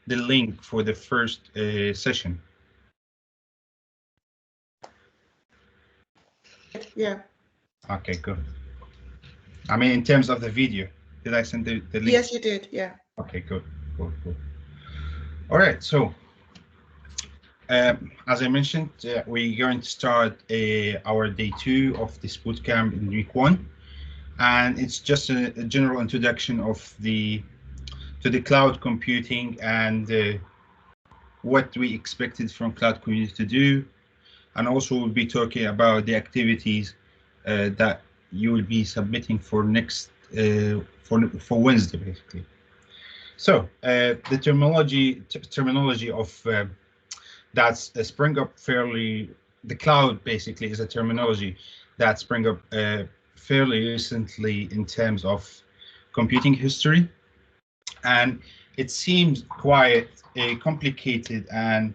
the link for the first session? Yeah. Okay, good. I mean, in terms of the video, did I send the link? Yes, you did. Yeah. Okay, good, good, good. All right, so as I mentioned, we're going to start our day 2 of this bootcamp in week 1, and it's just a general introduction of the cloud computing and what we expected from cloud community to do, and also we'll be talking about the activities that you will be submitting for next for Wednesday, basically. So the terminology of that's sprung up fairly. The cloud basically is a terminology that sprung up fairly recently in terms of computing history, and it seems quite complicated and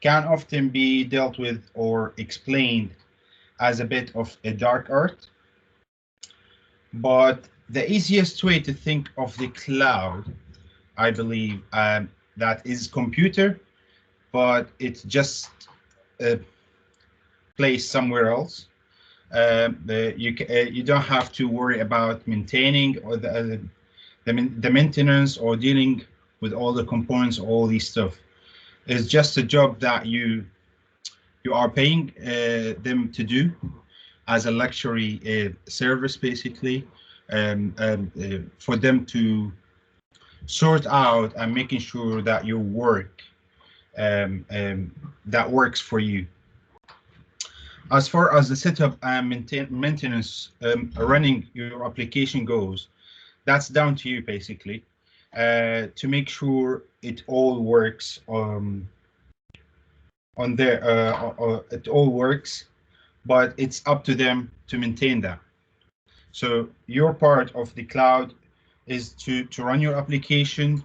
can often be dealt with or explained as a bit of a dark art. But the easiest way to think of the cloud, I believe, that is computer, but it's just placed somewhere else. You don't have to worry about maintaining or the maintenance or dealing with all the components, all these stuff. It's just a job that you are paying them to do as a luxury service, basically, for them to sort out and making sure that your work that works for you. As far as the setup and maintenance running your application goes, that's down to you, basically, to make sure it all works on there. It all works, but it's up to them to maintain that. So your part of the cloud is to run your application,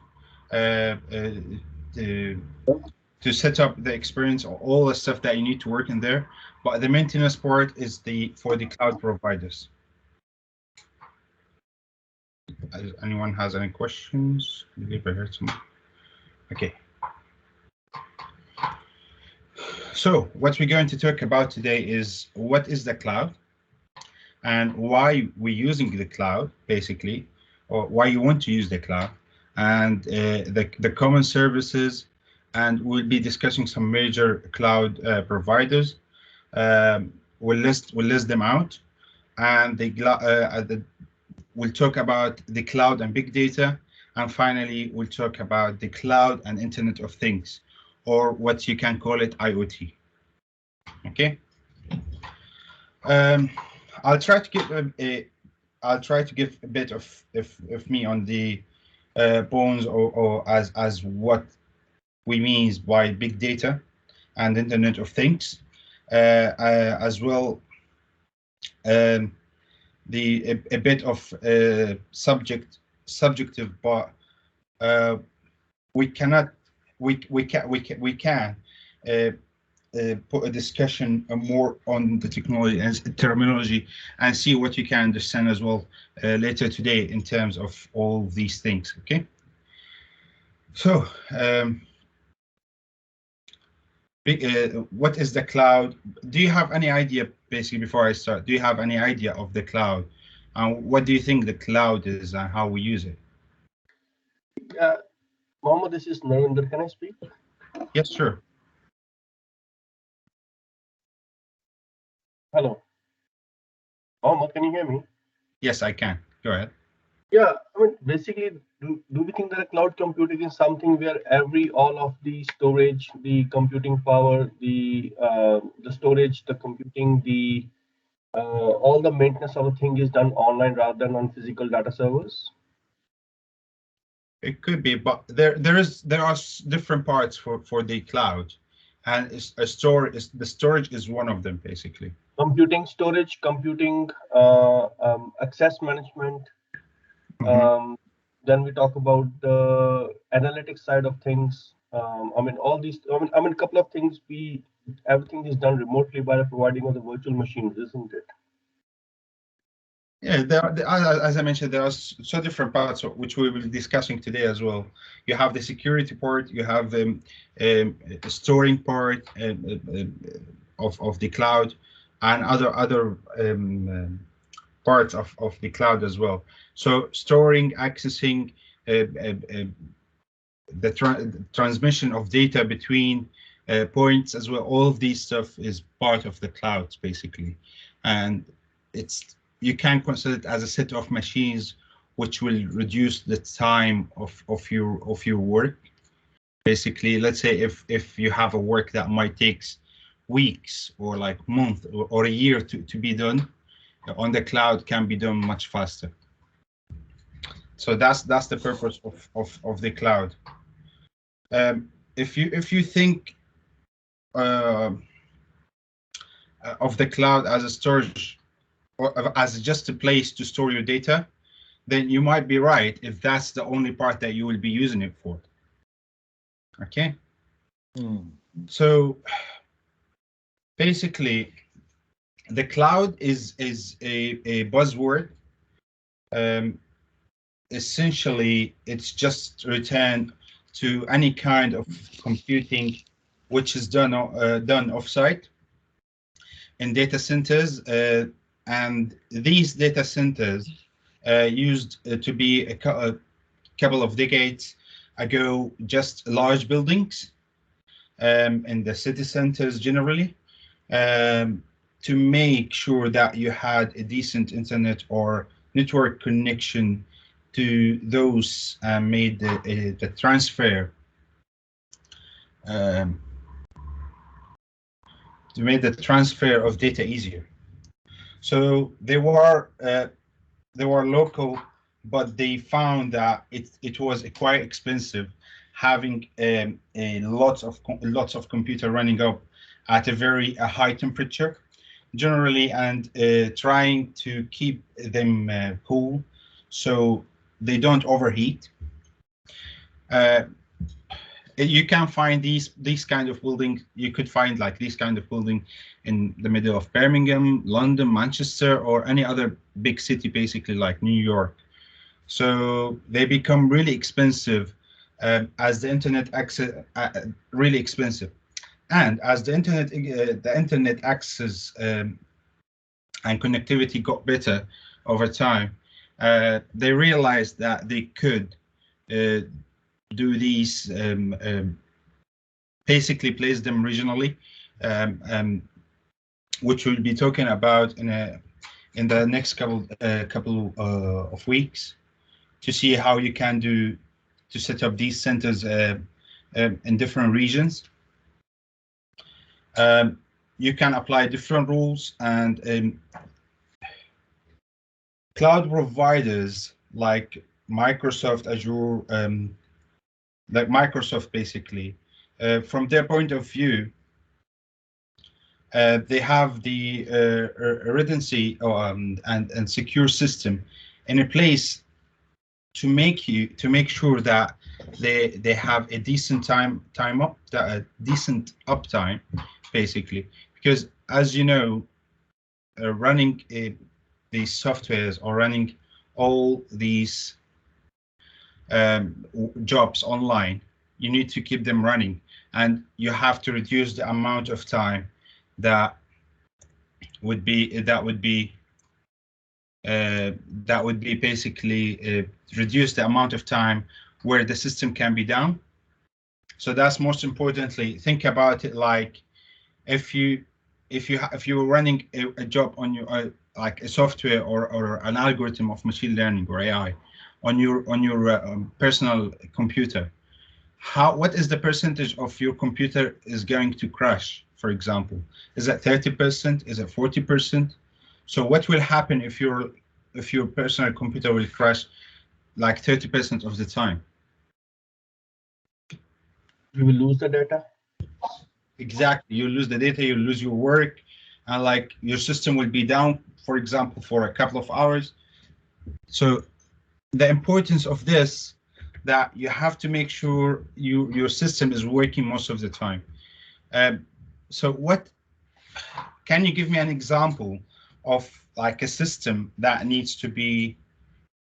uh, uh, to, to set up the experience, all the stuff that you need to work in there. But the maintenance part is for the cloud providers. Anyone has any questions? I believe I heard some. Okay. So what we're going to talk about today is what is the cloud and why we're using the cloud, basically, or why you want to use the cloud, and the common services, and we'll be discussing some major cloud providers. We'll list them out, and we'll talk about the cloud and big data, and finally we'll talk about the cloud and Internet of Things, or what you can call it IoT. Okay. I'll try to give a bit of me on the bones, or as what we mean by big data and Internet of Things, as well. A bit of subjective, but we can put a discussion more on the technology and terminology, and see what you can understand as well later today in terms of all these things. Okay. So what is the cloud? Do you have any idea, basically, before I start, do you have any idea of the cloud? And what do you think the cloud is and how we use it? Mohammed, this is Narendra. Can I speak? Yes, sure. Hello. Mohammed, can you hear me? Yes, I can. Go ahead. Yeah, I mean, basically, do we think that cloud computing is something where all of the storage, the computing power, the storage, the computing, all the maintenance of a thing is done online rather than on physical data servers? It could be, but there are different parts for the cloud, and the storage is one of them, basically. Computing, storage, computing, access management. Then we talk about the analytics side of things. I mean, all these. I mean, a couple of things. Everything is done remotely by the providing of the virtual machines, isn't it? Yeah, as I mentioned, there are so different parts which we will be discussing today as well. You have the security part, you have the storing part of the cloud, and other parts of the cloud as well. So storing, accessing, the transmission of data between points as well. All of these stuff is part of the cloud basically, and you can consider it as a set of machines which will reduce the time of your work. Basically, let's say if you have a work that might takes weeks or like month or a year to be done, on the cloud can be done much faster. So that's the purpose of the cloud. If you think of the cloud as a storage or as just a place to store your data, then you might be right if that's the only part that you will be using it for. Okay. So basically, the cloud is a buzzword. Essentially, it's just return to any kind of computing which is done offsite in data centers, and these data centers used to be a couple of decades ago just large buildings in the city centers generally, to make sure that you had a decent internet or network connection to those, made the transfer, to make the transfer of data easier. So they were local, but they found that it was quite expensive having a lots of computer running up at a very high temperature generally, and trying to keep them cool so they don't overheat. You can find these kind of buildings. You could find like this kind of building in the middle of Birmingham, London, Manchester, or any other big city, basically like New York. So they become really expensive as the internet access, really expensive, and as the internet access and connectivity got better over time, they realized that they could do these, basically place them regionally, which we'll be talking about in the next couple of weeks, to see how you can do to set up these centers in different regions. You can apply different rules, and cloud providers like Microsoft Azure, like Microsoft basically, from their point of view, they have the redundancy and secure system in a place to make sure that they have a decent decent uptime, basically, because as you know, running these softwares or running all these jobs online, you need to keep them running, and you have to reduce the amount of time that would be basically reduce the amount of time where the system can be down. So that's most importantly, think about it like if you were running a job on your like a software or an algorithm of machine learning or AI on your personal computer, what is the percentage of your computer is going to crash, for example? Is it 30%? Is it 40%? So what will happen if your personal computer will crash like 30% of the time? You will lose the data. Exactly, you lose the data, you lose your work, and like your system will be down, for example, for a couple of hours. So the importance of this, that you have to make sure your system is working most of the time. So what can you give me an example of like a system that needs to be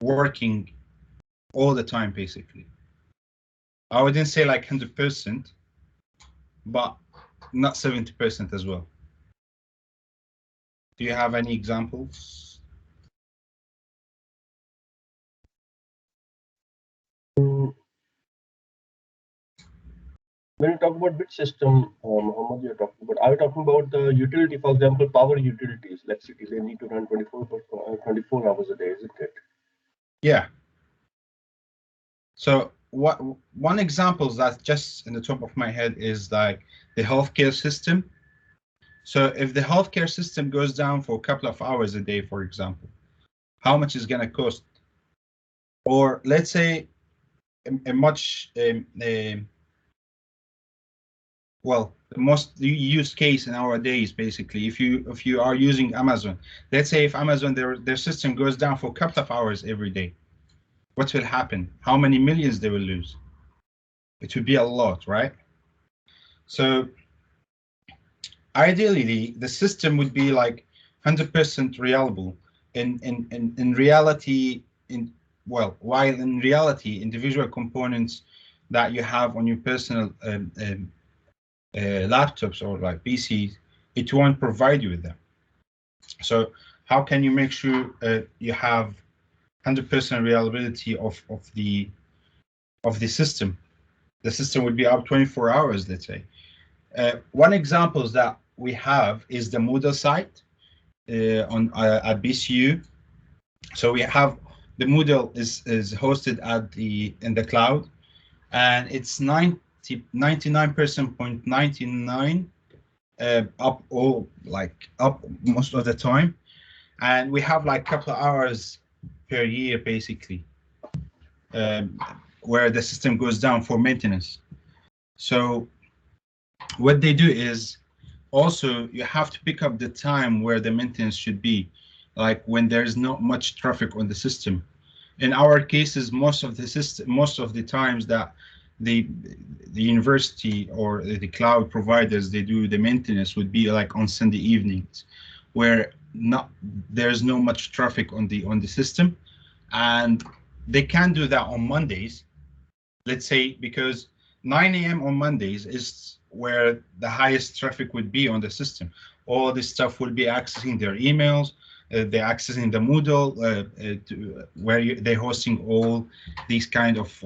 working all the time, basically. I wouldn't say like 100%, but not 70% as well. Do you have any examples? When you talk about bit system, Mohammed, you're talking about, are you talking about the utility, for example, power utilities, electricity, they need to run 24 hours a day, isn't it? Yeah. So one example that's just in the top of my head is like the healthcare system. So if the healthcare system goes down for a couple of hours a day, for example, how much is going to cost? Or let's say a much well, the most used case nowadays, basically, if you are using Amazon, let's say if Amazon their system goes down for a couple of hours every day, what will happen? How many millions they will lose? It would be a lot, right? So ideally, the system would be like 100% reliable. In reality, while in reality, individual components that you have on your personal laptops or like PCs, it won't provide you with them. So how can you make sure you have 100% reliability of the system? The system would be up 24 hours, let's say. One example that we have is the Moodle site on at BCU. So we have the Moodle is hosted in the cloud, and it's 99.99 up most of the time, and we have like a couple of hours per year basically where the system goes down for maintenance. So what they do is also you have to pick up the time where the maintenance should be, like when there's not much traffic on the system. In our cases, most of the times that the university or the cloud providers, they do the maintenance would be like on Sunday evenings, where there's no much traffic on the system, and they can do that on Mondays, let's say, because 9 a.m. on Mondays is where the highest traffic would be on the system. All this stuff will be accessing their emails, they're accessing the Moodle, where they're hosting all these kind of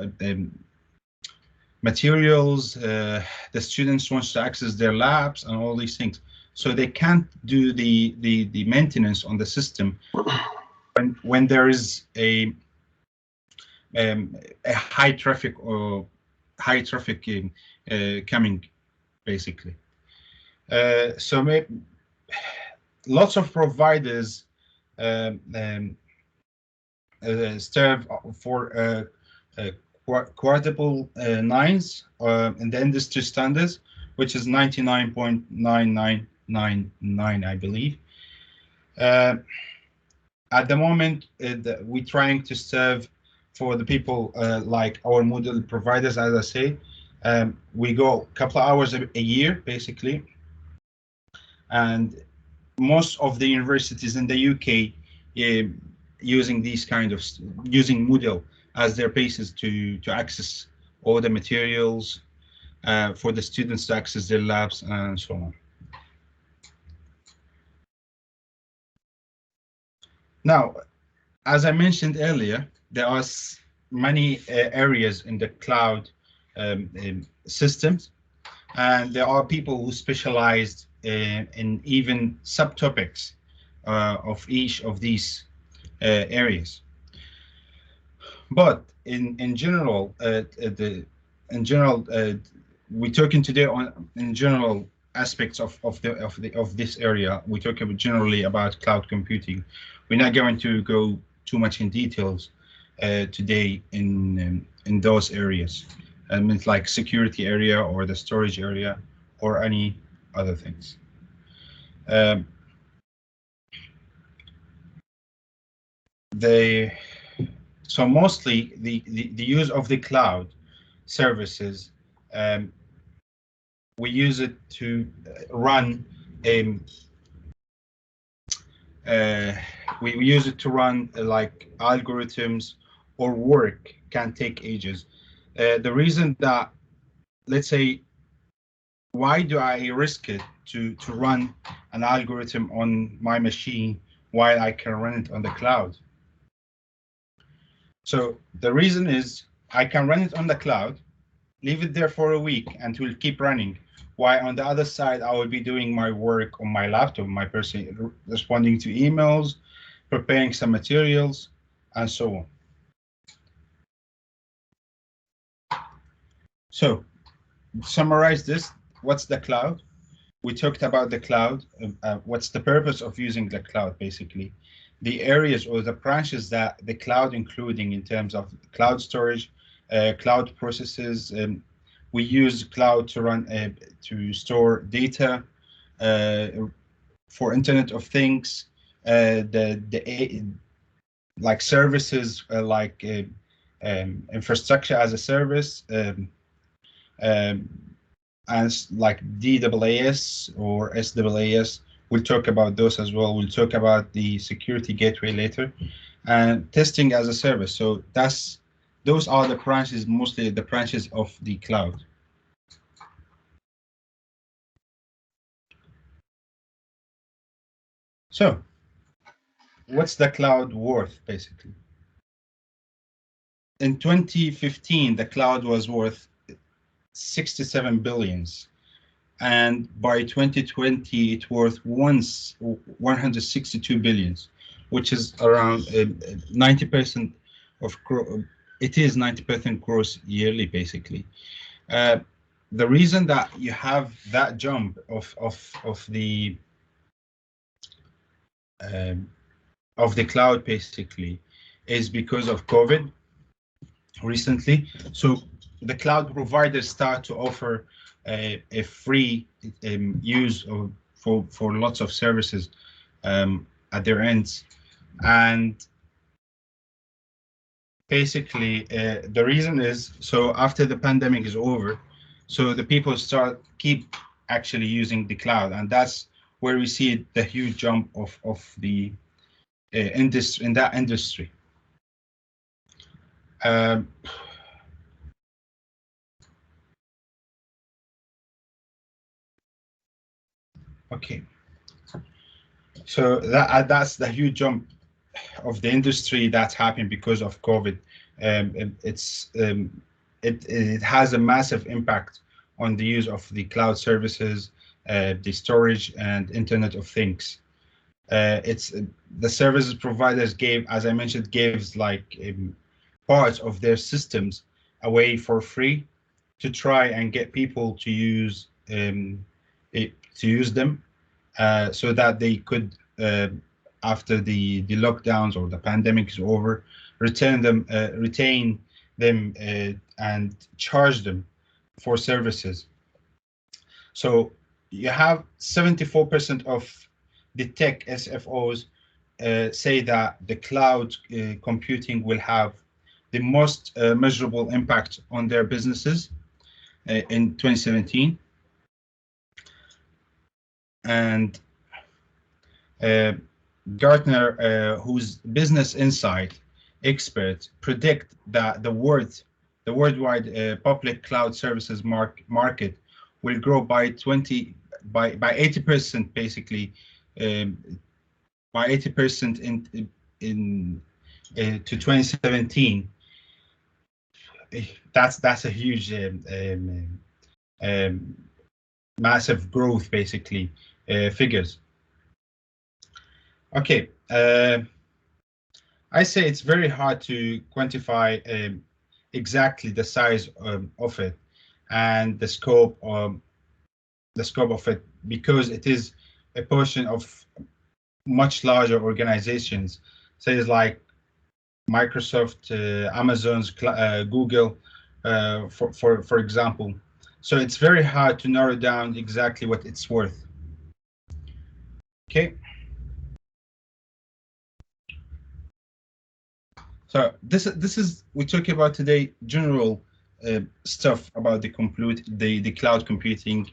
materials. The students want to access their labs and all these things. So they can't do the maintenance on the system when there is a high traffic coming, basically. So lots of providers serve for quadruple nines in the industry standards, which is 99.9999, I believe. At the moment, we're trying to serve for the people like our Moodle providers, as I say. We go a couple of hours a year, basically. And most of the universities in the UK using Moodle as their basis to access all the materials for the students to access their labs and so on. Now, as I mentioned earlier, there are many areas in the cloud systems, and there are people who specialized in even subtopics of each of these areas. But in general, we're talking today in general aspects of this area. We talk generally about cloud computing. We're not going to go too much in details today in those areas. It's like security area or the storage area or any other things. So mostly the use of the cloud services, we use it to run we use it to run like algorithms or work can take ages. The reason that, let's say, why do I risk it to run an algorithm on my machine while I can run it on the cloud? So the reason is I can run it on the cloud, leave it there for a week, and it will keep running. While on the other side, I will be doing my work on my laptop, my person responding to emails, preparing some materials, and so on. So, summarize this. What's the cloud? We talked about the cloud. What's the purpose of using the cloud, basically? The areas or the branches that the cloud including in terms of cloud storage, cloud processes. We use cloud to run to store data for Internet of Things. Like services like infrastructure as a service. As like DAAS or SaaS. We'll talk about those as well. We'll talk about the security gateway later, and testing as a service. So those are the branches, mostly the branches of the cloud. So what's the cloud worth, basically? In 2015, the cloud was worth 67 billions. And by 2020, it worth 162 billions, which is around 90% of it is 90% gross yearly, basically. The reason that you have that jump of the cloud, basically, is because of COVID recently. So the cloud providers start to offer a free use for lots of services at their ends, and basically the reason is, so after the pandemic is over, so the people keep actually using the cloud, and that's where we see the huge jump of the industry in that industry. Okay, so that's the huge jump of the industry that's happened because of COVID. It has a massive impact on the use of the cloud services, the storage, and Internet of Things. It's the services providers as I mentioned, gives like parts of their systems away for free to try and get people to use them, so that they could, after the lockdowns or the pandemic is over, retain them and charge them for services. So you have 74% of the tech SFOs say that the cloud computing will have the most measurable impact on their businesses in 2017. And Gartner, who's Business Insight expert, predict that the worldwide public cloud services market will grow by 80%, basically, by 80% in to 2017. That's a huge massive growth, basically, figures. Okay, I say it's very hard to quantify exactly the size of it and the scope of it, because it is a portion of much larger organizations, say like Microsoft, Amazon's, Google, for example. So it's very hard to narrow down exactly what it's worth. Okay. So this is we talk about today general stuff about the cloud computing,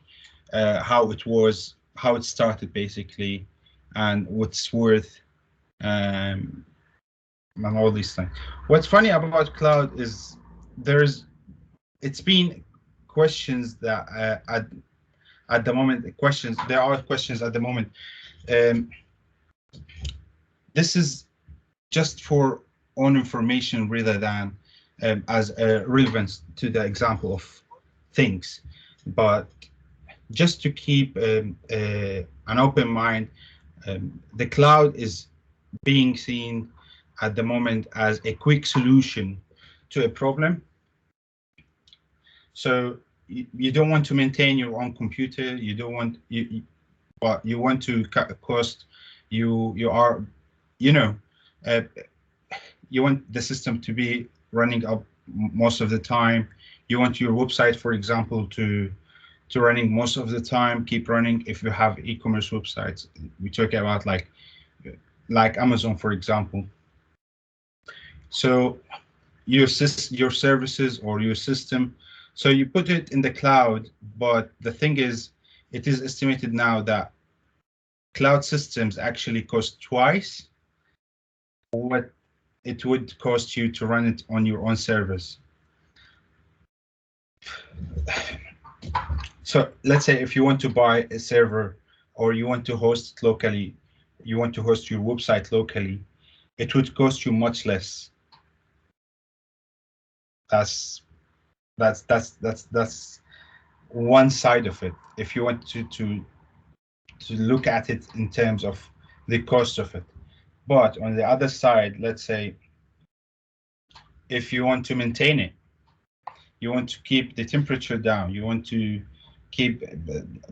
how it started, basically, and what's worth, and all these things. What's funny about cloud is it's been questions that at the moment, there are questions at the moment. Um, this is just for own information rather than as relevance to the example of things, but just to keep an open mind. The cloud is being seen at the moment as a quick solution to a problem. So you don't want to maintain your own computer. You don't want but you want to cut a cost. You are, you know, uh, you want the system to be running up most of the time. You want your website, for example, to running most of the time, keep running. If you have e-commerce websites, we talk about like Amazon, for example. So your services or your system, so you put it in the cloud, but the thing is, it is estimated now that cloud systems actually cost twice what it would cost you to run it on your own servers. So let's say if you want to buy a server or you want to host it locally, you want to host your website locally, it would cost you much less. That's one side of it. If you want to look at it in terms of the cost of it. But on the other side, let's say if you want to maintain it, you want to keep the temperature down, you want to keep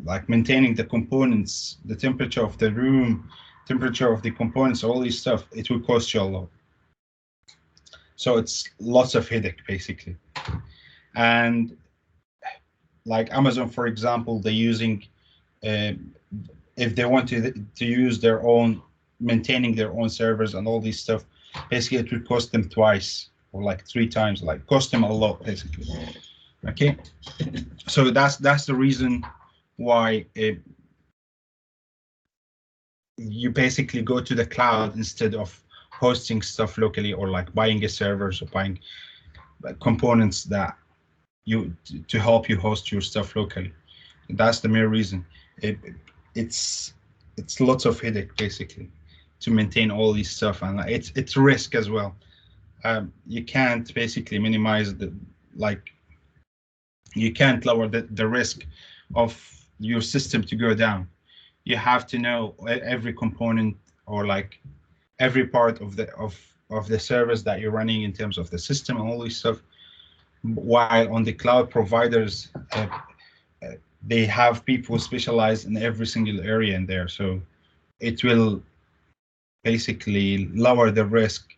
like maintaining the components, the temperature of the room, temperature of the components, all this stuff, it will cost you a lot. So it's lots of headache basically. And like Amazon, for example, they're using, if they want to use their own, maintaining their own servers and all this stuff, basically it would cost them twice or like 3 times, like cost them a lot basically. Okay, so that's the reason why you basically go to the cloud instead of hosting stuff locally or like buying a servers or buying components that you to help you host your stuff locally. That's the main reason. It's lots of headache basically to maintain all this stuff, and it's risk as well. You can't basically minimize you can't lower the risk of your system to go down. You have to know every component or like every part of the service that you're running in terms of the system and all this stuff. While on the cloud providers, they have people specialized in every single area in there, so it will basically lower the risk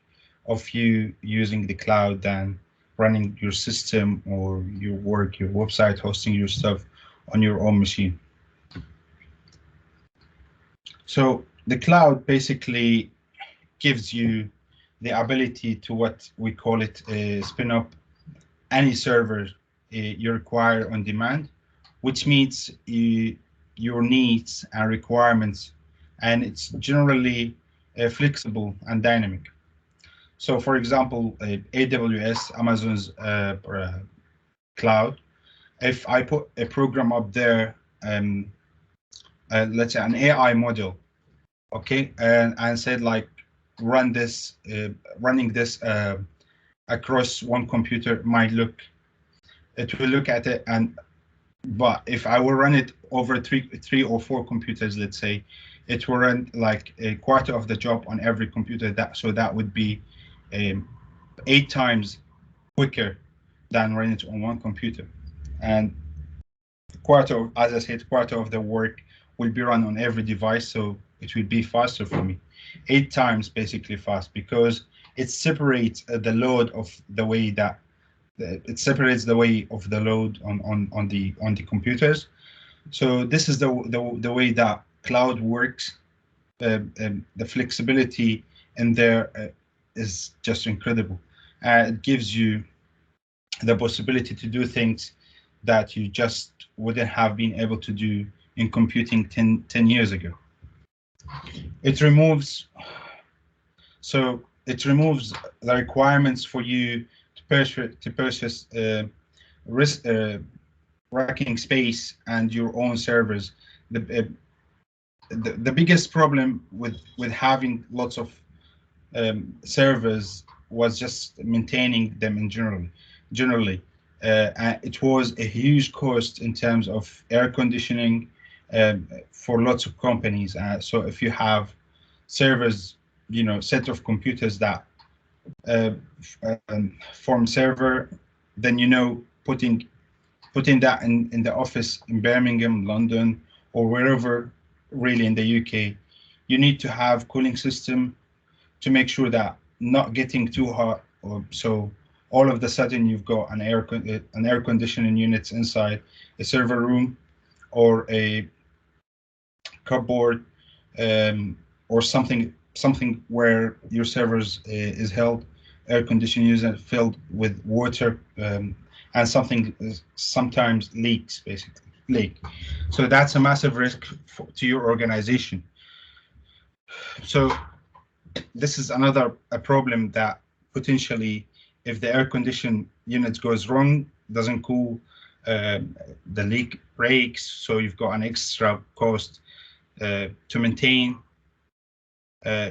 of you using the cloud than running your system or your work, your website, hosting your stuff on your own machine. So the cloud basically gives you the ability to what we call it spin up any server you require on demand, which meets your needs and requirements, and it's generally flexible and dynamic. So for example, AWS, Amazon's cloud, if I put a program up there, let's say an AI model, okay, and said like running this across one computer might look, it will look at it, and but if I will run it over three or four computers, let's say, it will run like a quarter of the job on every computer. That would be 8 times quicker than running it on one computer, and as I said, quarter of the work will be run on every device, so it will be faster for me, 8 times basically fast, because it separates the load of the way that it separates the way of the load on the computers. So this is the way that cloud works. The flexibility in there is just incredible. It gives you the possibility to do things that you just wouldn't have been able to do in computing 10 years ago. It removes, so it removes the requirements for you to purchase risk, racking space and your own servers. The biggest problem with having lots of servers was just maintaining them in generally. And it was a huge cost in terms of air conditioning for lots of companies. So if you have servers, set of computers that uh, form server, then putting that in the office in Birmingham, London, or wherever really in the UK, you need to have cooling system to make sure that not getting too hot, or so all of the sudden you've got an air conditioning units inside a server room or a cupboard, or something where your servers is held, air conditioning unit filled with water, and something sometimes leaks, basically leak. So that's a massive risk to your organization. So this is another a problem that potentially, if the air condition unit goes wrong, doesn't cool, the leak breaks, so you've got an extra cost to maintain.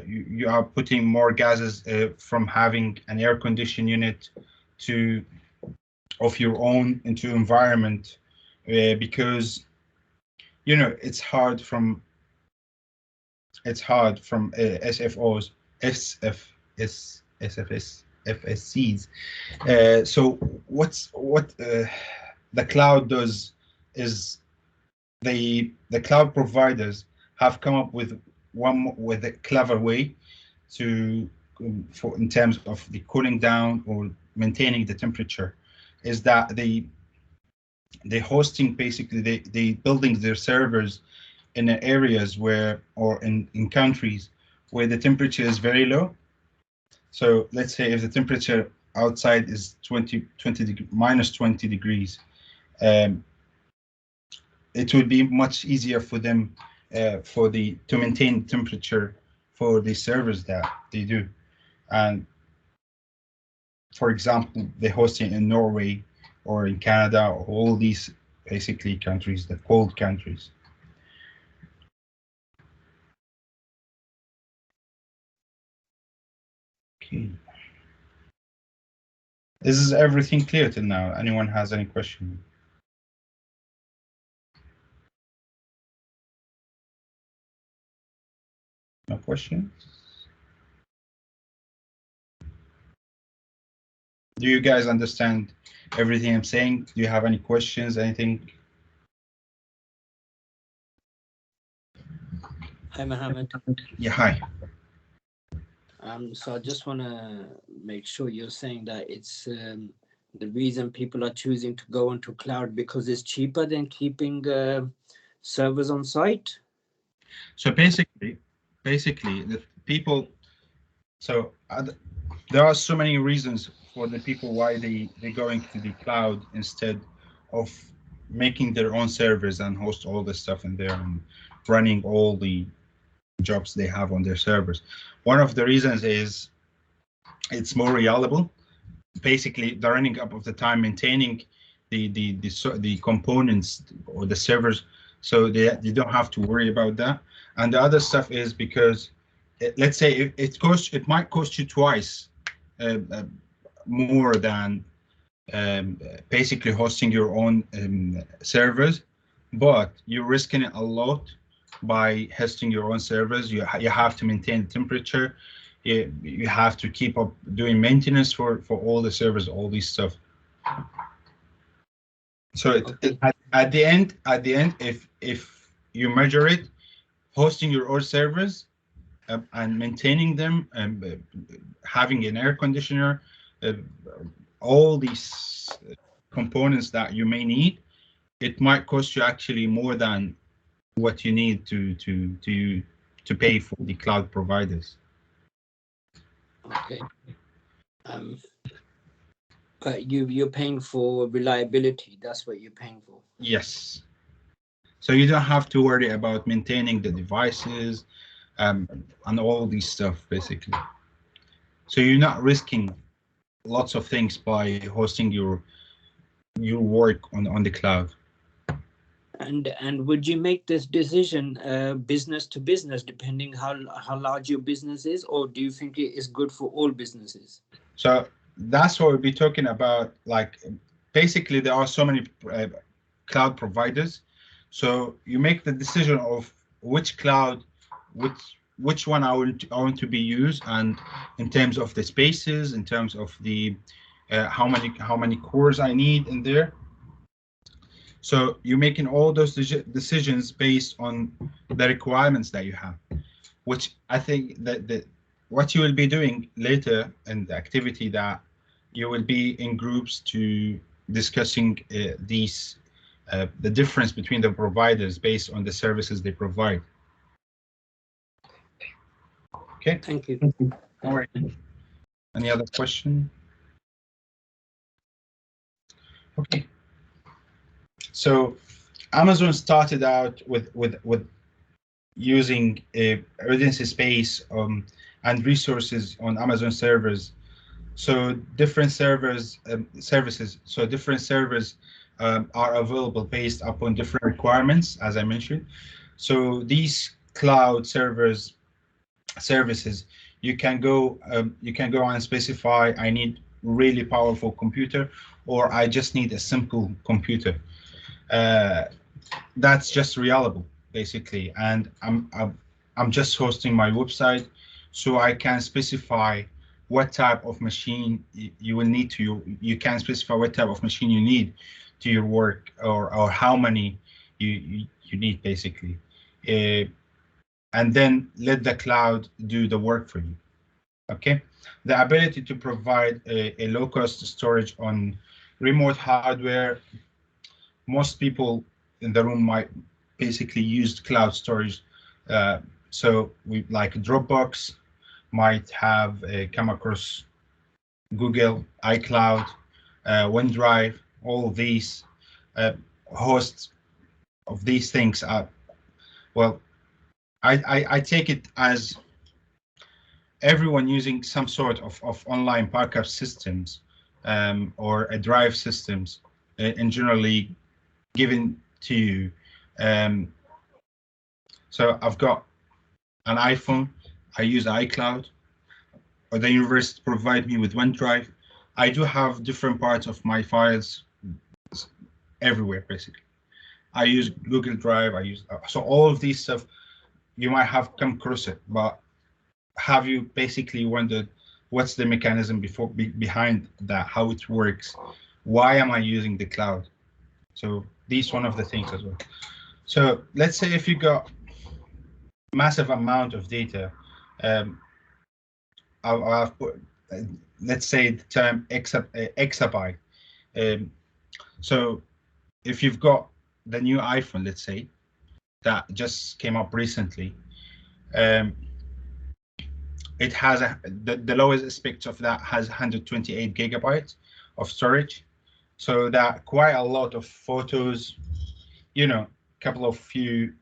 You are putting more gases from having an air condition unit to of your own into environment, because it's hard from SFOs, SFS, SFS, FSCs. So what the cloud does is the cloud providers have come up with a clever way to for in terms of the cooling down or maintaining the temperature, is that they hosting, basically they building their servers in areas where, or in countries where the temperature is very low. So let's say if the temperature outside is 20 minus 20 degrees, it would be much easier for them to maintain temperature for the servers that they do. And for example, they're hosting in Norway or in Canada, or all these basically countries, the cold countries. Okay. Is everything clear till now? Anyone has any question? No questions? Do you guys understand everything I'm saying? Do you have any questions, anything? Hi, Mohammed. Yeah, hi. So I just want to make sure you're saying that it's the reason people are choosing to go onto cloud because it's cheaper than keeping servers on site. So basically, the people. So there are so many reasons for the people why they're going to the cloud instead of making their own servers and host all the stuff in there and running all the jobs they have on their servers. One of the reasons is it's more reliable. Basically, the running up of the time maintaining the components or the servers, so they don't have to worry about that. And the other stuff is because let's say it might cost you twice more than basically hosting your own servers, but you're risking it a lot by hosting your own servers. You have to maintain the temperature. You have to keep up doing maintenance for all the servers, all this stuff. So at the end, if you measure it, hosting your own servers and maintaining them and having an air conditioner, all these components that you may need, it might cost you actually more than what you need to pay for the cloud providers. Okay. But you're paying for reliability. That's what you're paying for. Yes. So you don't have to worry about maintaining the devices, and all these stuff basically. So you're not risking lots of things by hosting your work on the cloud. And would you make this decision business to business, depending how large your business is, or do you think it is good for all businesses? So that's what we'll be talking about. Like, basically, there are so many cloud providers. So you make the decision of which cloud, which one I want to be used, and in terms of the spaces, in terms of the how many cores I need in there. So you're making all those decisions based on the requirements that you have, which I think that what you will be doing later in the activity, that you will be in groups to discussing the difference between the providers based on the services they provide. Okay. Thank you. All right. Any other question? Okay. So Amazon started out with using redundancy space and resources on Amazon servers. So different services. So different servers are available based upon different requirements, as I mentioned. So these cloud services, you can go and specify, I need really powerful computer, or I just need a simple computer. That's just reliable, basically. And I'm just hosting my website, so I can specify what type of machine you will need to. You can specify what type of machine you need to your work, or how many you need, basically. And then let the cloud do the work for you. Okay. The ability to provide a low-cost storage on remote hardware. Most people in the room might basically use cloud storage. So we, like Dropbox, might have come across Google, iCloud, OneDrive. All these hosts of these things are, well, I take it as everyone using some sort of online backup systems or a drive systems, and generally given to you. So I've got an iPhone, I use iCloud, or the university provide me with OneDrive. I do have different parts of my files everywhere, basically. I use Google Drive, so all of these stuff, you might have come across it, but have you basically wondered what's the mechanism behind that, how it works? Why am I using the cloud? So these one of the things as well. So let's say if you got massive amount of data, I've put, let's say the term exabyte. So if you've got the new iPhone, let's say, that just came up recently, it has the lowest aspect of that has 128 gigabytes of storage. So that quite a lot of photos, you know, couple of few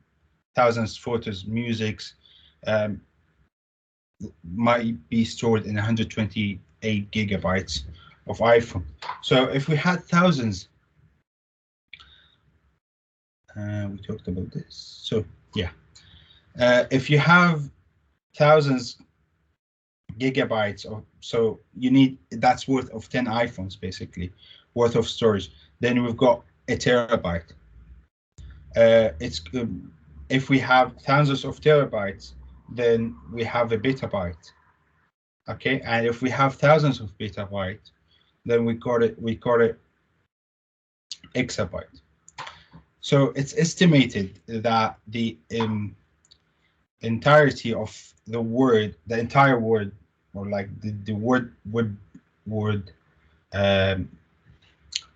thousands photos, musics, might be stored in 128 gigabytes of iPhone. So if we had thousands, we talked about this. So yeah, if you have thousands gigabytes of, so you need, that's worth of 10 iPhones basically, worth of storage. Then we've got a terabyte. It's if we have thousands of terabytes, then we have a petabyte. Okay, and if we have thousands of petabytes, then we call it exabyte. So it's estimated that the entirety of the word, the entire word, or like the word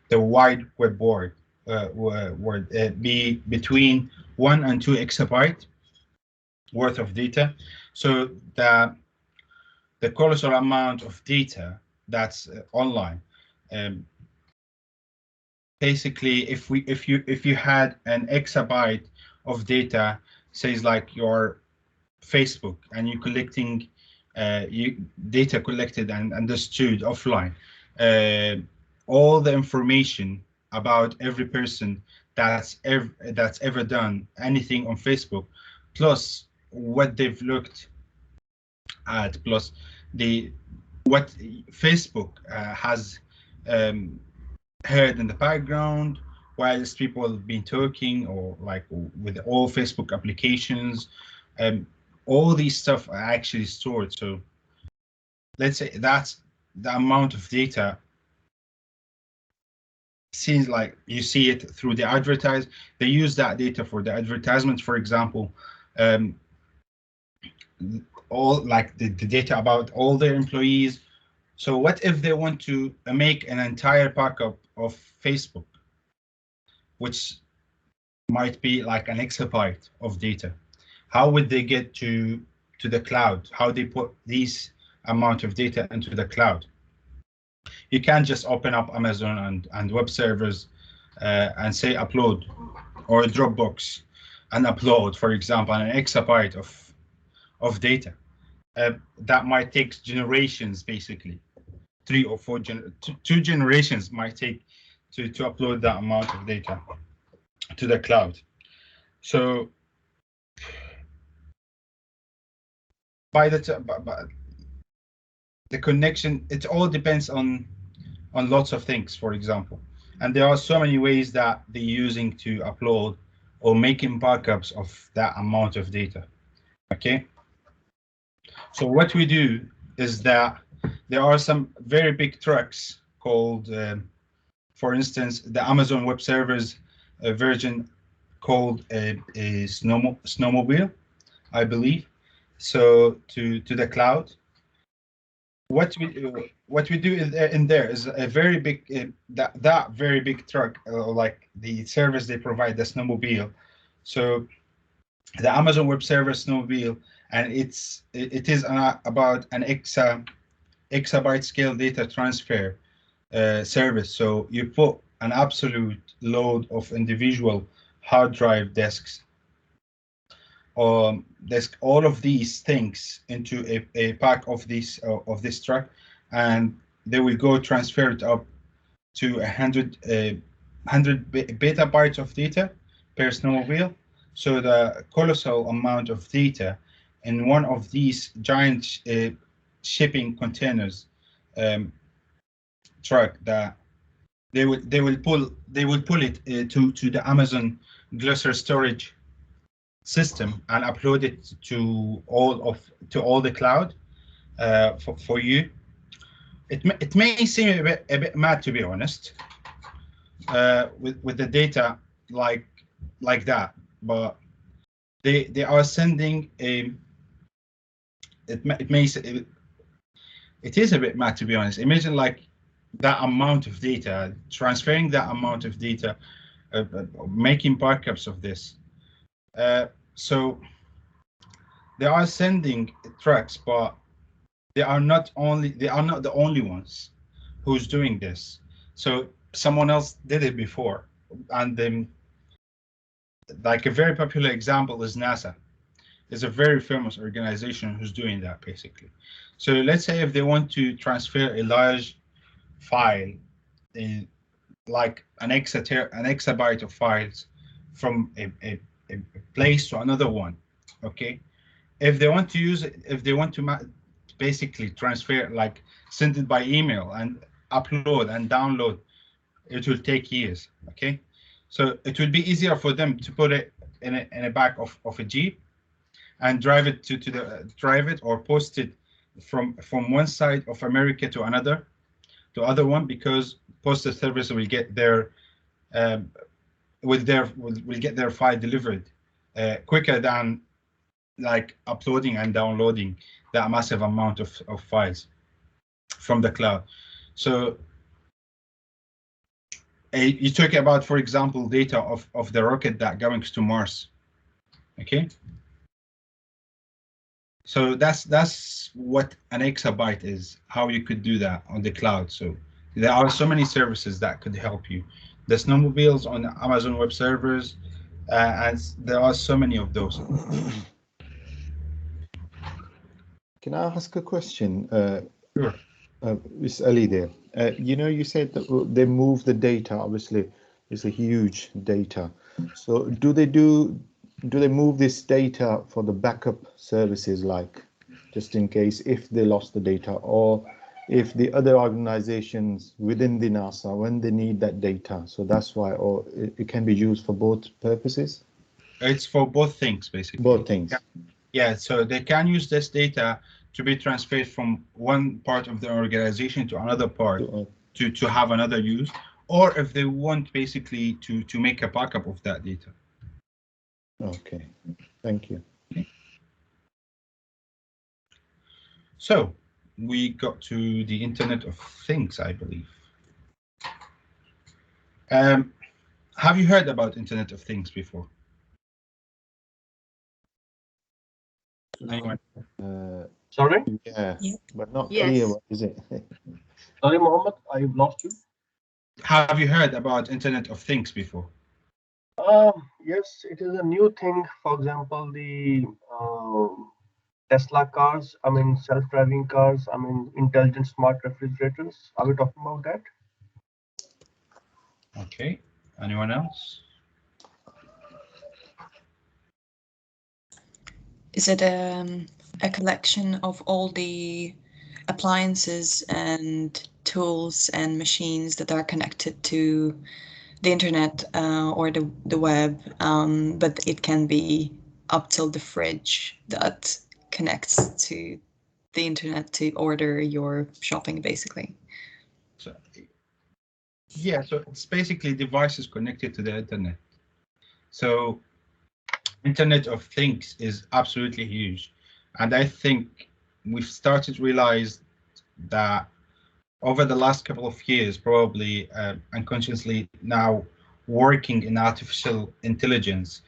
the wide web word be between 1 and 2 exabyte worth of data. So the colossal amount of data that's online. Basically, if you had an exabyte of data, says like your Facebook and you're collecting data collected and understood offline, all the information about every person that's ever done anything on Facebook, plus what they've looked at, plus what Facebook has heard in the background whilst people have been talking, or like with all Facebook applications, all these stuff are actually stored. So let's say that's the amount of data. Seems like you see it through the advertise. They use that data for the advertisement, for example, all like the data about all their employees. So what if they want to make an entire backup of Facebook, which might be like an exabyte of data? How would they get to the cloud? How they put these amount of data into the cloud? You can't just open up Amazon and web servers and say upload, or a Dropbox and upload, for example, an exabyte of data. That might take generations, basically. 3 or 4 two generations might take to upload that amount of data to the cloud. So by the connection, it all depends on lots of things, for example, and there are so many ways that they're using to upload or making backups of that amount of data. Okay, so what we do is that there are some very big trucks called, for instance, the Amazon Web Services version called a snowmobile, I believe. So to the cloud, what we do in there is a very big that very big truck, like the service they provide, the snowmobile. So the Amazon Web Service snowmobile, and it is about an exabyte scale data transfer service. So you put an absolute load of individual hard drive disks, all of these things into a pack of this truck, and they will go transfer it up to 100 petabytes of data per snowmobile. So the colossal amount of data in one of these giant shipping containers truck, that they will pull it to the Amazon Gluster storage system and upload it to all the cloud for you. It may seem a bit mad, to be honest, with the data like that, but they are sending a. It is a bit mad, to be honest. Imagine like that amount of data, transferring that amount of data, making backups of this. So they are sending trucks, but they are not the only ones who's doing this. So someone else did it before, and then like a very popular example is NASA. It's a very famous organization who's doing that, basically. So let's say if they want to transfer a large file, like an exabyte of files from a place to another one, okay? If they want to use it, if they want to basically transfer, like send it by email and upload and download, it will take years, okay? So it will be easier for them to put it in a back of a Jeep and drive it or post it from one side of America to other one, because postal service will get their will get their file delivered quicker than like uploading and downloading that massive amount of files from the cloud. So you talk about, for example, data of the rocket that going to Mars, okay? So that's what an exabyte is, how you could do that on the cloud. So there are so many services that could help you. The snowmobiles on Amazon Web Servers, and there are so many of those. Can I ask a question? Sure. It's Ali there. You know, you said that they move the data. Obviously, it's a huge data. So do they move this data for the backup services, like just in case if they lost the data, or if the other organizations within the NASA when they need that data? So that's why, or it can be used for both purposes. It's for both things, basically. Both things. Yeah, so they can use this data to be transferred from one part of the organization to another part to have another use, or if they want basically to make a backup of that data. Okay, thank you. So we got to the Internet of Things, I believe. Have you heard about Internet of Things before? Anyone? Sorry? Yeah, but not Yes. clear, what is it? Sorry, Mohammed, I've lost you. Have you heard about Internet of Things before? Yes, it is a new thing. For example, the Tesla cars, I mean, self-driving cars, I mean, intelligent smart refrigerators. Are we talking about that? Okay. Anyone else? Is it a collection of all the appliances and tools and machines that are connected to the internet or the web, but it can be up till the fridge that connects to the internet to order your shopping, basically? So, yeah, so it's basically devices connected to the internet. So Internet of Things is absolutely huge. And I think we've started to realize that over the last couple of years, probably unconsciously now, working in artificial intelligence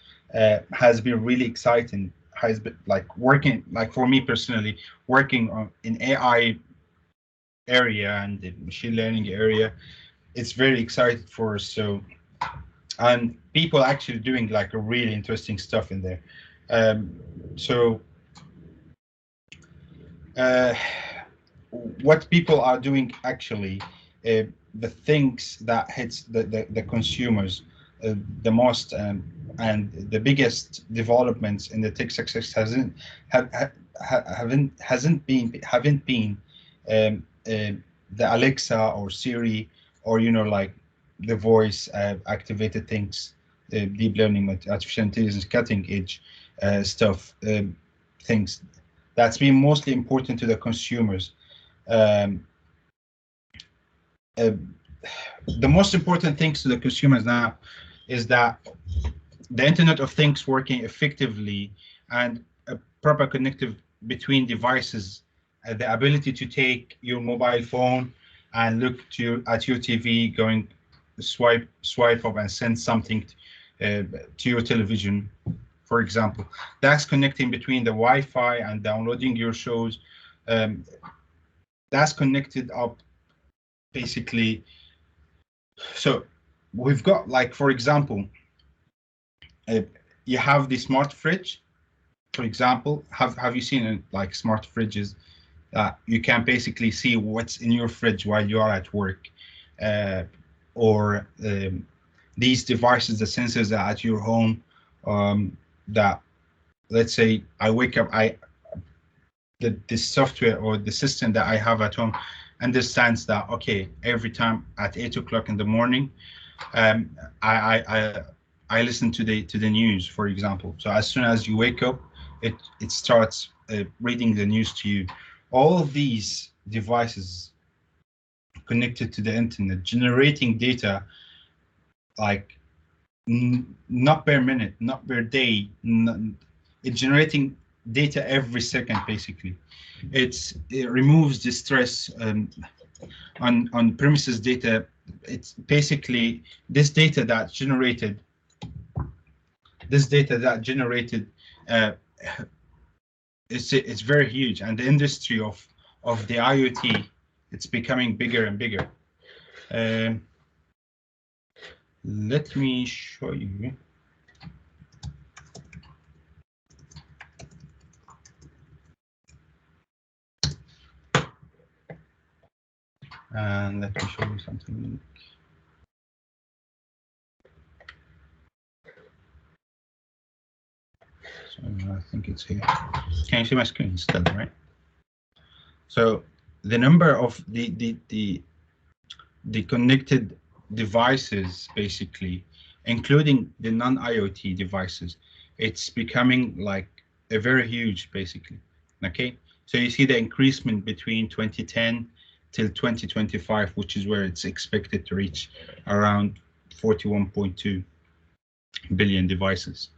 has been really exciting. Has been like working, like for me personally, working on in AI area and the machine learning area, it's very exciting for us. So, and people actually doing like a really interesting stuff in there. So what people are doing actually, the things that hits the consumers the most, and the biggest developments in the tech success haven't been the Alexa or Siri, or like the voice activated things, deep learning, artificial intelligence, cutting edge stuff, things that's been mostly important to the consumers. Um, uh, the most important things to the consumers now is that the Internet of Things working effectively and a proper connective between devices, the ability to take your mobile phone and look at your TV, going swipe up and send something to your television, for example. That's connecting between the Wi-Fi and downloading your shows. That's connected up basically. So we've got, like, for example, you have the smart fridge, for example. Have you seen like smart fridges that you can basically see what's in your fridge while you are at work, or these devices, the sensors that are at your home, that, let's say I wake up, the software or the system that I have at home understands that, okay, every time at 8 o'clock in the morning, I listen to the news, for example. So as soon as you wake up, it starts reading the news to you. All of these devices connected to the internet, generating data, like not per minute, not per day, it's generating data every second, basically. It removes the stress on premises data. It's basically this data that generated it's very huge, and the industry of the IoT, it's becoming bigger and bigger. Let me show you. And let me show you something. So I think it's here. Can you see my screen still, right? So the number of the connected devices, basically, including the non-IoT devices, it's becoming like a very huge, basically. Okay, so you see the increasement between 2010 till 2025, which is where it's expected to reach around 41.2 billion devices.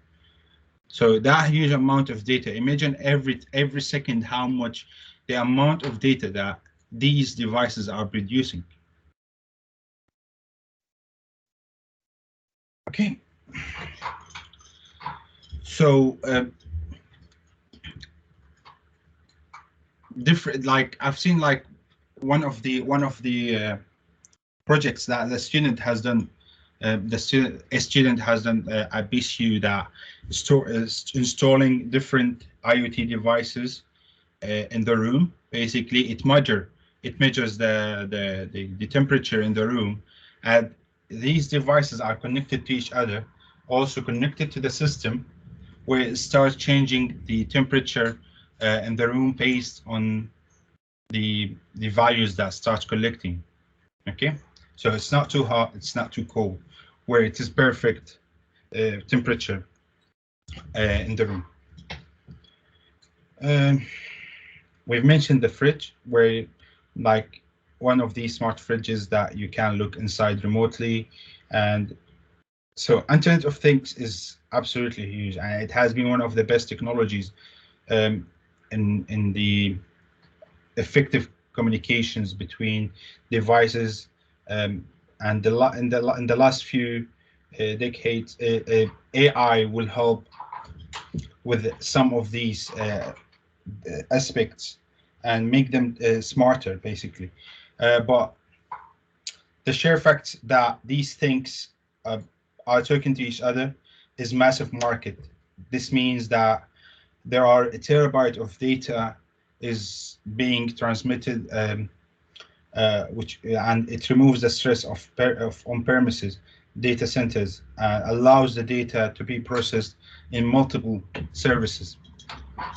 So that huge amount of data, imagine every second how much the amount of data that these devices are producing. Okay. So different, like I've seen like one of the projects that the student has done. A student has done at BCU that is installing different IoT devices in the room. Basically, it measures the temperature in the room, and these devices are connected to each other, also connected to the system, where it starts changing the temperature in the room based on the values that starts collecting. Okay, so it's not too hot, it's not too cold, where it is perfect temperature in the room. We've mentioned the fridge, where like one of these smart fridges that you can look inside remotely. And so Internet of Things is absolutely huge, and it has been one of the best technologies in the effective communications between devices, and in the last few decades, AI will help with some of these aspects and make them smarter, basically. But the sheer fact that these things are talking to each other is massive market. This means that there are a terabyte of data is being transmitted, and it removes the stress of on-premises data centers, allows the data to be processed in multiple services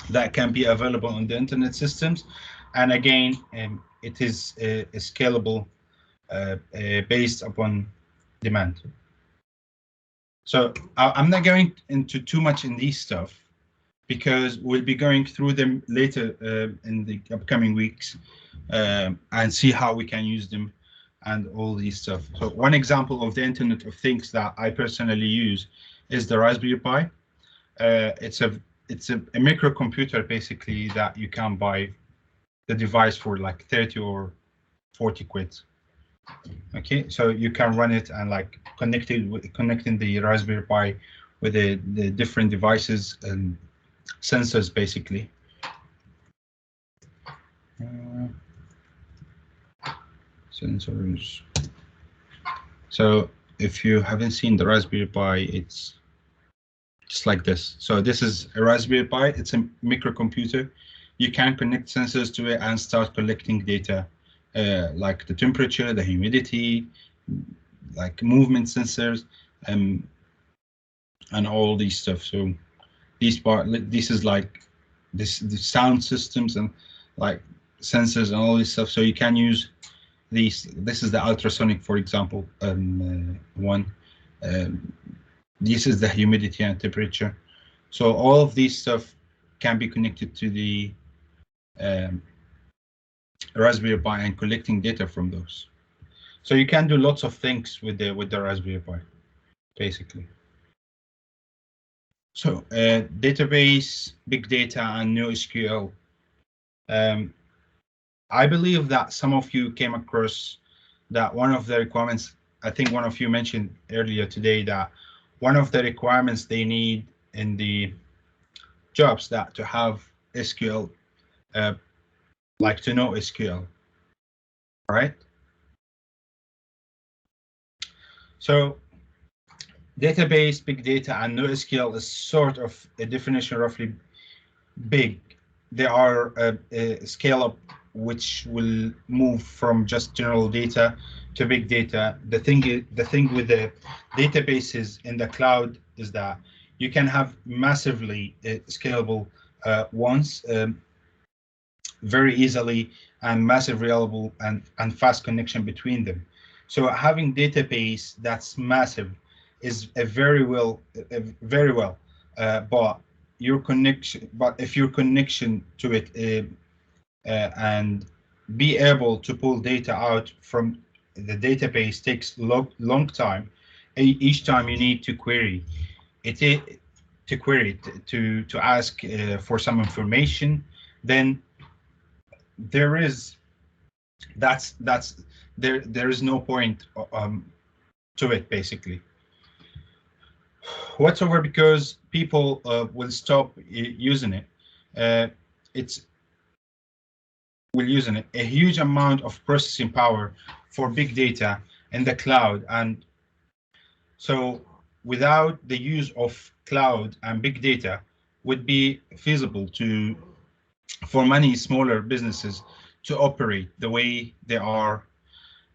that can be available on the internet systems. And again, it is scalable based upon demand. So I'm not going into too much in these stuff, because we'll be going through them later in the upcoming weeks, and see how we can use them and all these stuff. So one example of the Internet of Things that I personally use is the Raspberry Pi. It's a microcomputer, basically, that you can buy the device for like 30 or 40 quid. Okay, so you can run it and like connecting the Raspberry Pi with the different devices and sensors, basically. Sensors. So if you haven't seen the Raspberry Pi, it's just like this. So this is a Raspberry Pi. It's a microcomputer. You can connect sensors to it and start collecting data, like the temperature, the humidity, like movement sensors, and all these stuff. So this is like the sound systems and like sensors and all this stuff. So you can use these. This is the ultrasonic, for example, one. This is the humidity and temperature. So all of these stuff can be connected to the Raspberry Pi and collecting data from those. So you can do lots of things with the Raspberry Pi, basically. So database, big data, and NoSQL. I believe that some of you came across that one of the requirements, I think one of you mentioned earlier today, that one of the requirements they need in the jobs that to have SQL, like to know SQL, right? So database, big data, and NoSQL is sort of a definition roughly big, they are a scale up, which will move from just general data to big data. The thing with the databases in the cloud is that you can have massively scalable ones very easily, and massive reliable and fast connection between them. So having database that's massive is a very well, but if your connection to it and be able to pull data out from the database takes long time. Each time you need to query it, to ask for some information, then there is there is no point to it basically whatsoever, because people will stop using it. It's will using it a huge amount of processing power for big data in the cloud, and so without the use of cloud and big data would be feasible for many smaller businesses to operate the way they are.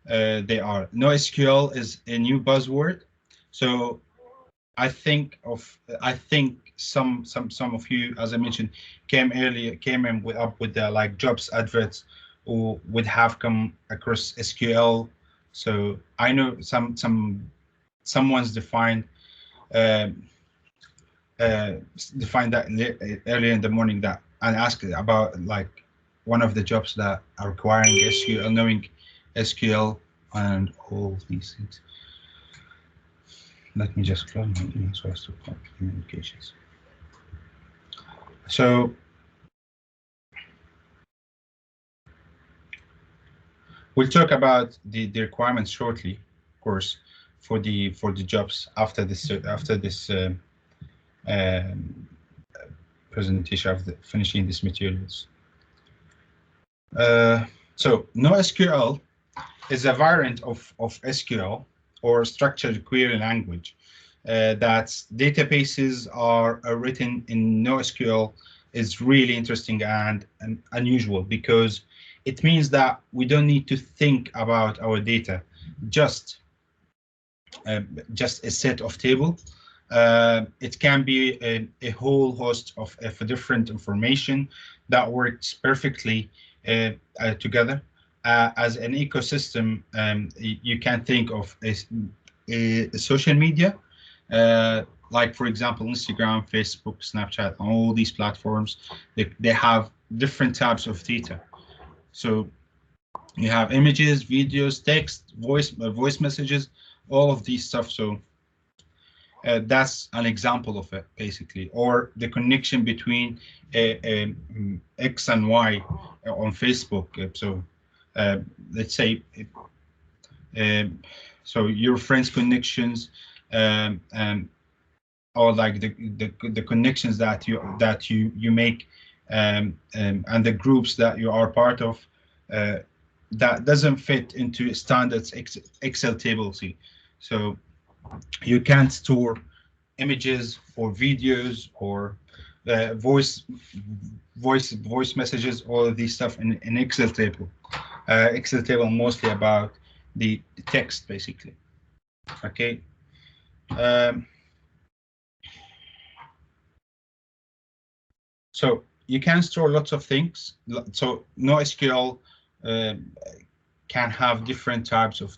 NoSQL is a new buzzword, so I think some of you, as I mentioned, came in up with the like jobs adverts, or would have come across SQL. So I know someone's defined that earlier in the morning, that and asked about like one of the jobs that are requiring SQL, knowing SQL and all these things. Let me just close my email so as to stop communications. So we'll talk about the requirements shortly, of course, for the jobs after this presentation, after finishing these materials. So NoSQL is a variant of SQL, or structured query language, that databases are written in NoSQL is really interesting and unusual, because it means that we don't need to think about our data, just a set of table. It can be a whole host of different information that works perfectly together. As an ecosystem, you can think of a social media, like for example, Instagram, Facebook, Snapchat, all these platforms, they have different types of data. So you have images, videos, text, voice messages, all of these stuff. So that's an example of it, basically, or the connection between X and Y on Facebook. So let's say, so your friends' connections, and or like the connections that you make, and the groups that you are part of, that doesn't fit into standard Excel table. See, so you can't store images or videos or voice messages, all of these stuff in Excel table. Excel table mostly about the text, basically. Okay. So you can store lots of things. So NoSQL can have different types of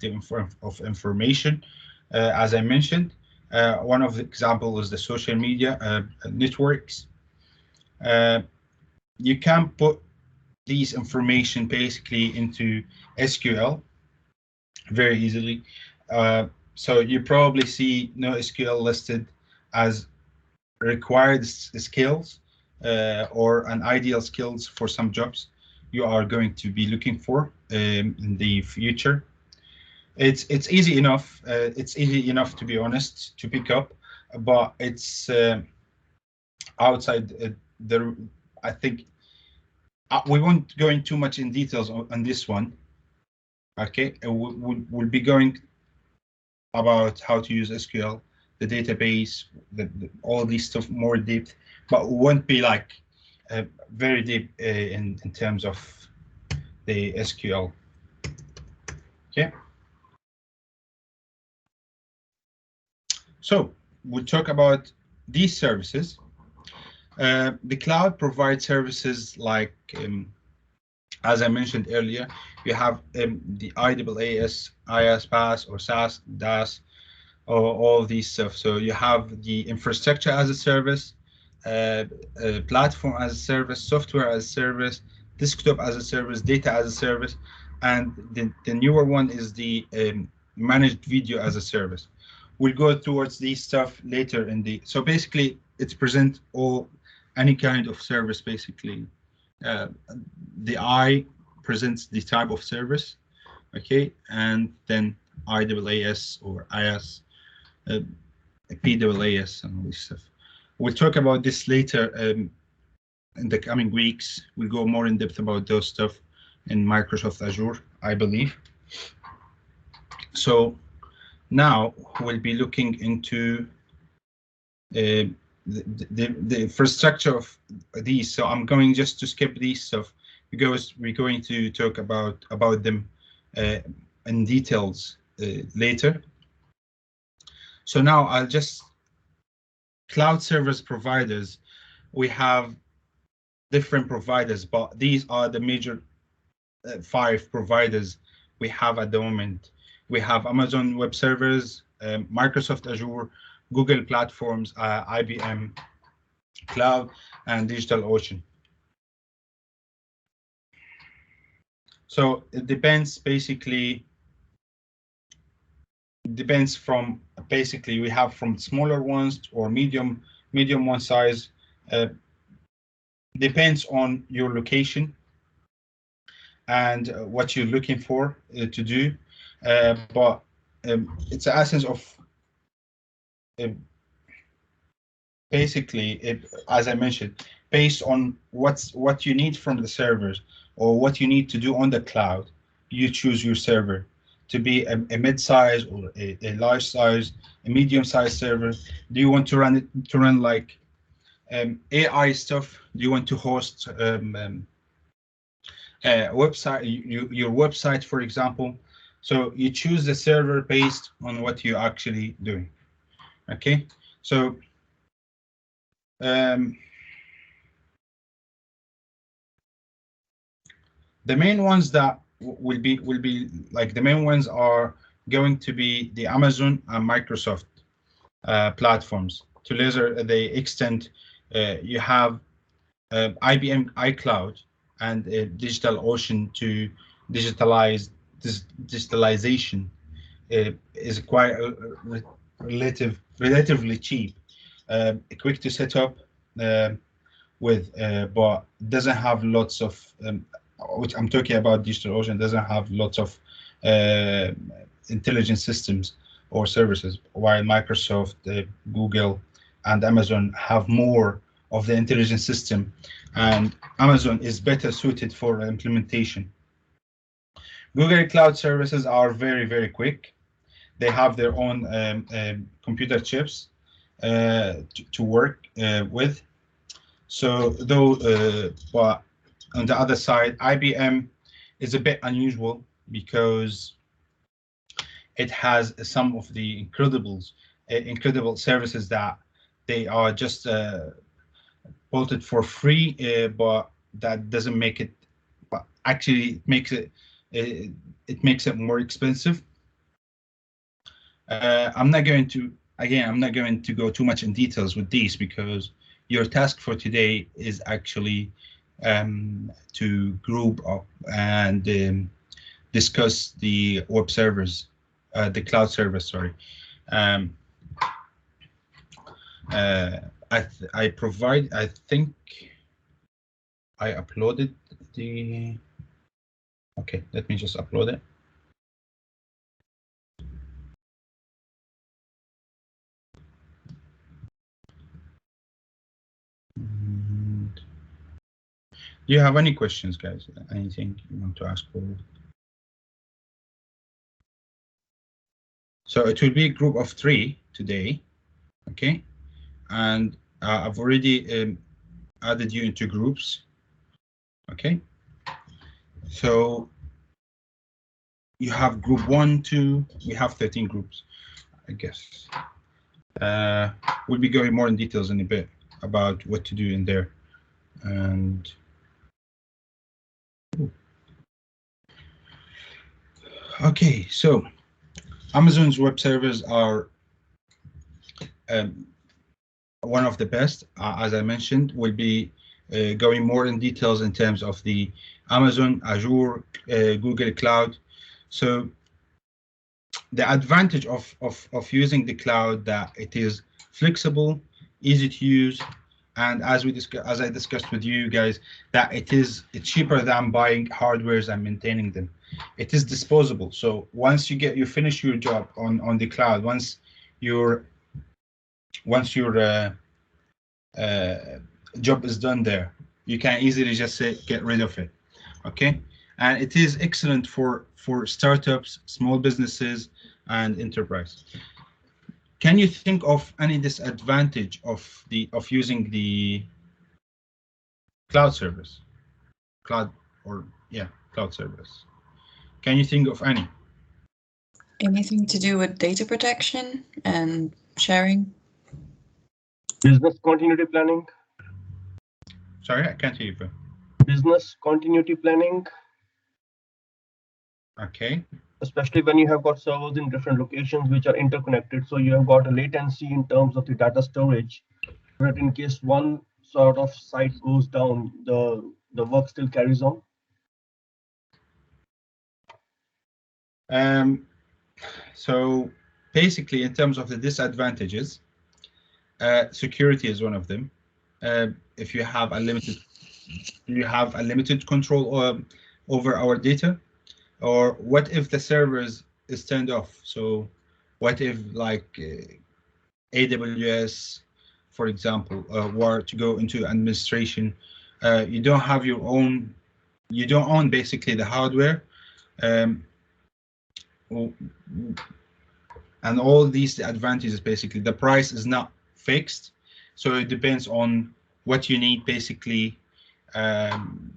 information, as I mentioned. One of the examples is the social media networks. You can put these information basically into SQL very easily. So you probably see NoSQL listed as required skills, or an ideal skills for some jobs you are going to be looking for in the future. It's easy enough. It's easy enough, to be honest, to pick up, but it's outside I think we won't go into too much in details on this one. Okay, we'll be going about how to use SQL, the database, all these stuff more deep, but we won't be like very deep in terms of the SQL. Okay. So we'll talk about these services. The cloud provides services like, as I mentioned earlier, you have the IaaS, IaaS, PaaS, or SaaS, DaaS, or all of these stuff. So you have the infrastructure as a service, platform as a service, software as a service, desktop as a service, data as a service, and the newer one is the managed video as a service. We'll go towards these stuff later in the. So basically, it's present all any kind of service. Basically, the I presents the type of service, okay, and then IaaS or IaaS, PaaS, and all this stuff. We'll talk about this later in the coming weeks. We'll go more in depth about those stuff in Microsoft Azure, I believe. So now we'll be looking into the infrastructure of these. So I'm going just to skip these stuff because we're going to talk about them in details later. So now I'll just cloud service providers. We have different providers, but these are the major 5 providers we have at the moment. We have Amazon Web Services, Microsoft Azure, Google Platforms, IBM Cloud, and DigitalOcean. So it depends basically. Depends from basically we have from smaller ones or medium one size. Depends on your location and what you're looking for to do, but it's the essence of basically, as I mentioned, based on what you need from the servers or what you need to do on the cloud, you choose your server to be a mid-size or a large size, a medium-sized server. Do you want to run it like AI stuff? Do you want to host website, your website, for example? So you choose the server based on what you're actually doing. Okay, so the main ones that will be like the main ones are going to be the Amazon and Microsoft platforms. To lesser the extent, you have IBM iCloud and DigitalOcean to digitalize. This digitalization is quite relatively cheap, quick to set up with, but doesn't have lots of. Which I'm talking about, DigitalOcean doesn't have lots of intelligent systems or services, while Microsoft, Google, and Amazon have more of the intelligent system, and Amazon is better suited for implementation. Google Cloud services are very quick. They have their own computer chips to work with. So though, but on the other side, IBM is a bit unusual because it has some of the incredible services that they are just bolted for free, but that doesn't make it. But actually, it makes it more expensive. I'm not going to go too much in details with these because your task for today is actually to group up and discuss the web servers, the cloud servers, sorry. I think I uploaded the, okay, let me just upload it. Do you have any questions, guys? Anything you want to ask for? So it will be a group of 3 today, okay? And I've already added you into groups. Okay, so you have group 1, 2, we have 13 groups, I guess. We'll be going more in details in a bit about what to do in there. And okay, so Amazon's web servers are one of the best. As I mentioned, we'll be going more in details in terms of the Amazon, Azure, Google Cloud. So the advantage of using the cloud, that it is flexible, easy to use, and as I discussed with you guys, that it's cheaper than buying hardwares and maintaining them. It is disposable. So once you finish your job on the cloud, once your job is done there, you can easily just say get rid of it. Okay, and it is excellent for startups, small businesses, and enterprise. Can you think of any disadvantage of using the cloud service? Cloud service. Can you think of any? Anything to do with data protection and sharing? Business continuity planning. Sorry, I can't hear you, bro. Business continuity planning. Okay. Especially when you have got servers in different locations which are interconnected, so you have got a latency in terms of the data storage, but in case one sort of site goes down, the work still carries on. So basically, in terms of the disadvantages, security is one of them. If you have a limited control over our data, or what if the servers is turned off? So what if, like, AWS, for example, were to go into administration, you don't have your own, you don't own basically the hardware, and all these advantages, basically the price is not fixed, so it depends on what you need. Basically, from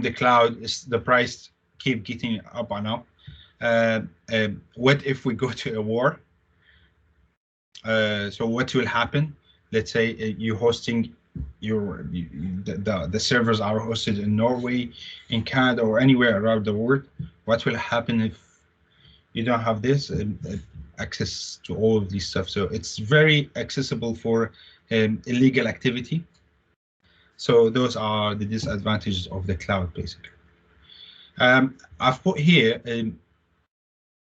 the cloud, is the price keep getting up and up. What if we go to a war? So what will happen? Let's say you hosting the servers are hosted in Norway, in Canada, or anywhere around the world. What will happen if you don't have this access to all of these stuff? So it's very accessible for illegal activity. So those are the disadvantages of the cloud, basically. I've put here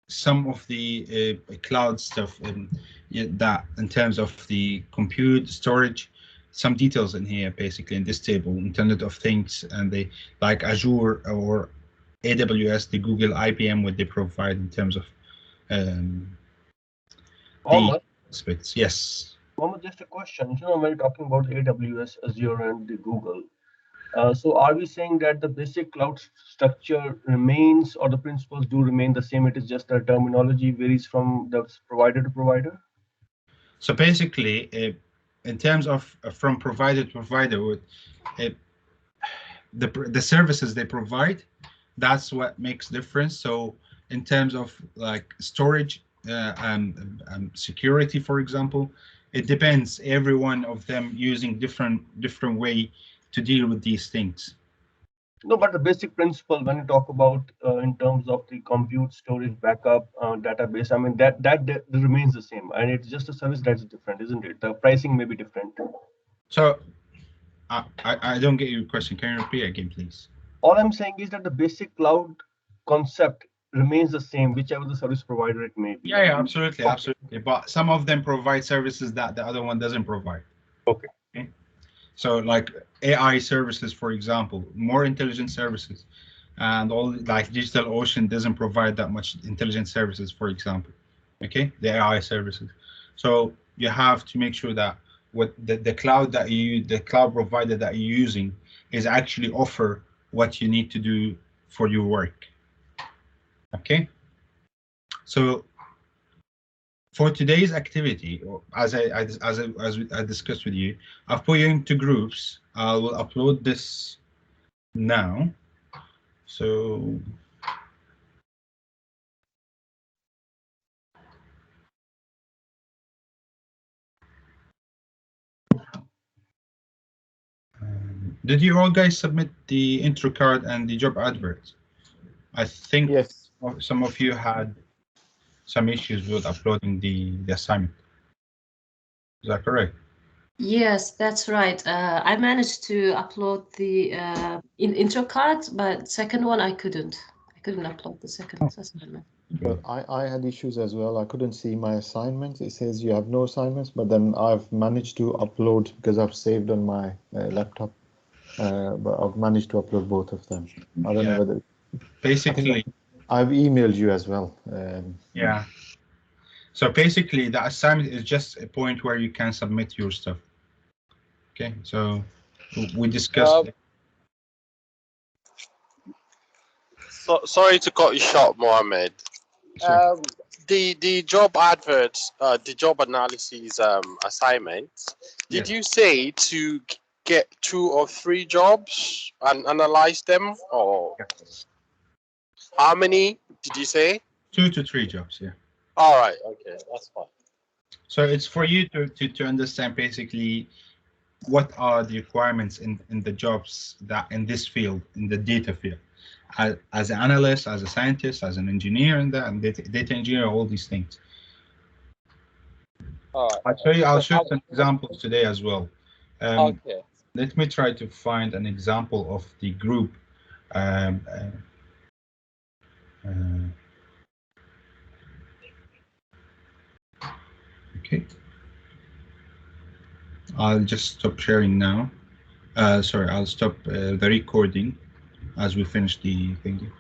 some of the cloud stuff that in terms of the compute storage, some details in here, basically in this table: Internet of Things, and they like Azure or AWS, the Google, IBM, what they provide in terms of the aspects. Yes. Mohammed, just a question. When you're talking about AWS, Azure, and the Google, so are we saying that the basic cloud structure remains, or the principles do remain the same? It is just the terminology varies from the provider to provider? So basically, in terms of from provider to provider, the services they provide, that's what makes difference. So in terms of like storage and security, for example, it depends. Every one of them using different way to deal with these things. No, but the basic principle when you talk about in terms of the compute, storage, backup, database, I mean that remains the same, and it's just a service that's different, isn't it? The pricing may be different. So I don't get your question. Can you repeat again, please? All I'm saying is that the basic cloud concept remains the same, whichever the service provider it may be. Yeah, absolutely, okay. Absolutely. But some of them provide services that the other one doesn't provide. Okay. So like AI services, for example, more intelligent services, and all like DigitalOcean doesn't provide that much intelligent services, for example. Okay, the AI services. So you have to make sure that what the cloud that the cloud provider that you're using is actually offer what you need to do for your work. Okay. So for today's activity, as I discussed with you, I've put you into groups. I will upload this now. So did you all guys submit the intro card and the job advert? I think Yes. some of you had some issues with uploading the assignment. Is that correct? Yes, that's right. I managed to upload the intro card, but second one I couldn't. I couldn't upload the second assignment. But I had issues as well. I couldn't see my assignments. It says you have no assignments, but then I've managed to upload because I've saved on my laptop. But I've managed to upload both of them. I don't know whether. Basically, I've emailed you as well. Yeah. So basically, the assignment is just a point where you can submit your stuff. Okay. So we discussed. So, sorry to cut you short, Mohammed. Sure. The job adverts, the job analysis assignment. Did Yes. you say to get 2 or 3 jobs and analyze them, or how many did you say? 2 to 3 jobs. Yeah. All right. Okay, that's fine. So it's for you to understand basically what are the requirements in the jobs that in this field, in the data field, as an analyst, as a scientist, as an engineer, and data engineer, all these things. All right. I'll show you some examples today as well. Okay. Let me try to find an example of the group. Okay. I'll just stop sharing now. Sorry, I'll stop the recording as we finish the thing.